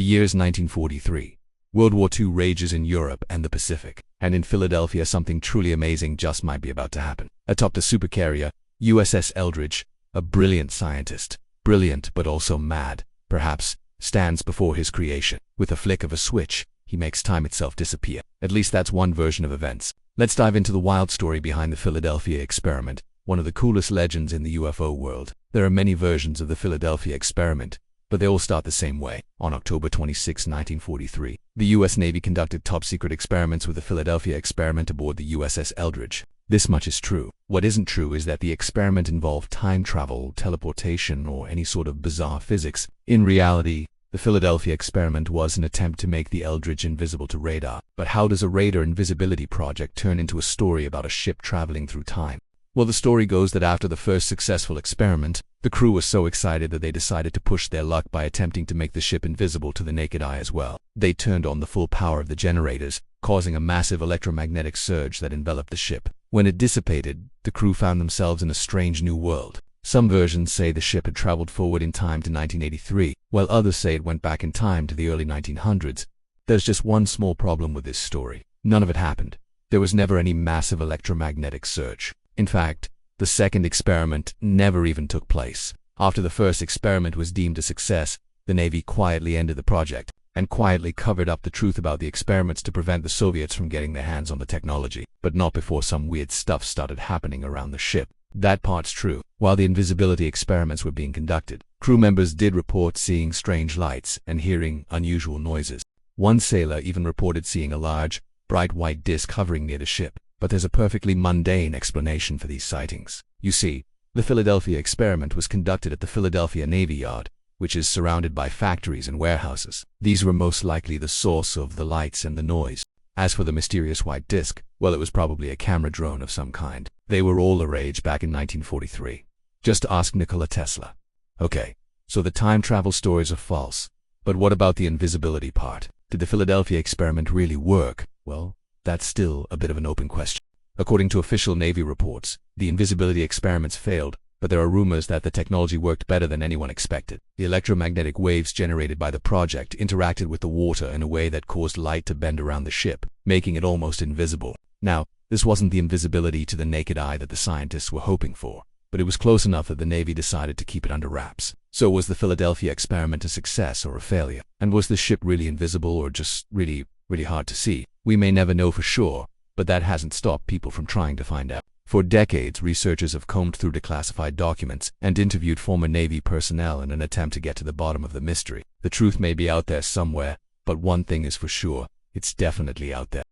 The year is 1943. World War II rages in Europe and the Pacific, and in Philadelphia something truly amazing just might be about to happen. Atop the supercarrier, USS Eldridge, a brilliant scientist, brilliant but also mad, perhaps, stands before his creation. With a flick of a switch, he makes time itself disappear. At least that's one version of events. Let's dive into the wild story behind the Philadelphia experiment, one of the coolest legends in the UFO world. There are many versions of the Philadelphia experiment, but they all start the same way. On October 26, 1943, the U.S. Navy conducted top-secret experiments with the Philadelphia experiment aboard the USS Eldridge. This much is true. What isn't true is that the experiment involved time travel, teleportation, or any sort of bizarre physics. In reality, the Philadelphia experiment was an attempt to make the Eldridge invisible to radar. But how does a radar invisibility project turn into a story about a ship traveling through time? Well, the story goes that after the first successful experiment, the crew was so excited that they decided to push their luck by attempting to make the ship invisible to the naked eye as well. They turned on the full power of the generators, causing a massive electromagnetic surge that enveloped the ship. When it dissipated, the crew found themselves in a strange new world. Some versions say the ship had traveled forward in time to 1983, while others say it went back in time to the early 1900s. There's just one small problem with this story. None of it happened. There was never any massive electromagnetic surge. In fact, the second experiment never even took place. After the first experiment was deemed a success, the Navy quietly ended the project and quietly covered up the truth about the experiments to prevent the Soviets from getting their hands on the technology. But not before some weird stuff started happening around the ship. That part's true. While the invisibility experiments were being conducted, crew members did report seeing strange lights and hearing unusual noises. One sailor even reported seeing a large, bright white disc hovering near the ship. But there's a perfectly mundane explanation for these sightings. You see, the Philadelphia experiment was conducted at the Philadelphia Navy Yard, which is surrounded by factories and warehouses. These were most likely the source of the lights and the noise. As for the mysterious white disc, well, it was probably a camera drone of some kind. They were all the rage back in 1943. Just ask Nikola Tesla. Okay, so the time travel stories are false. But what about the invisibility part? Did the Philadelphia experiment really work? Well, that's still a bit of an open question. According to official Navy reports, the invisibility experiments failed, but there are rumors that the technology worked better than anyone expected. The electromagnetic waves generated by the project interacted with the water in a way that caused light to bend around the ship, making it almost invisible. Now, this wasn't the invisibility to the naked eye that the scientists were hoping for, but it was close enough that the Navy decided to keep it under wraps. So was the Philadelphia experiment a success or a failure? And was the ship really invisible or just really hard to see? We may never know for sure, but that hasn't stopped people from trying to find out. For decades, researchers have combed through declassified documents and interviewed former Navy personnel in an attempt to get to the bottom of the mystery. The truth may be out there somewhere, but one thing is for sure, it's definitely out there.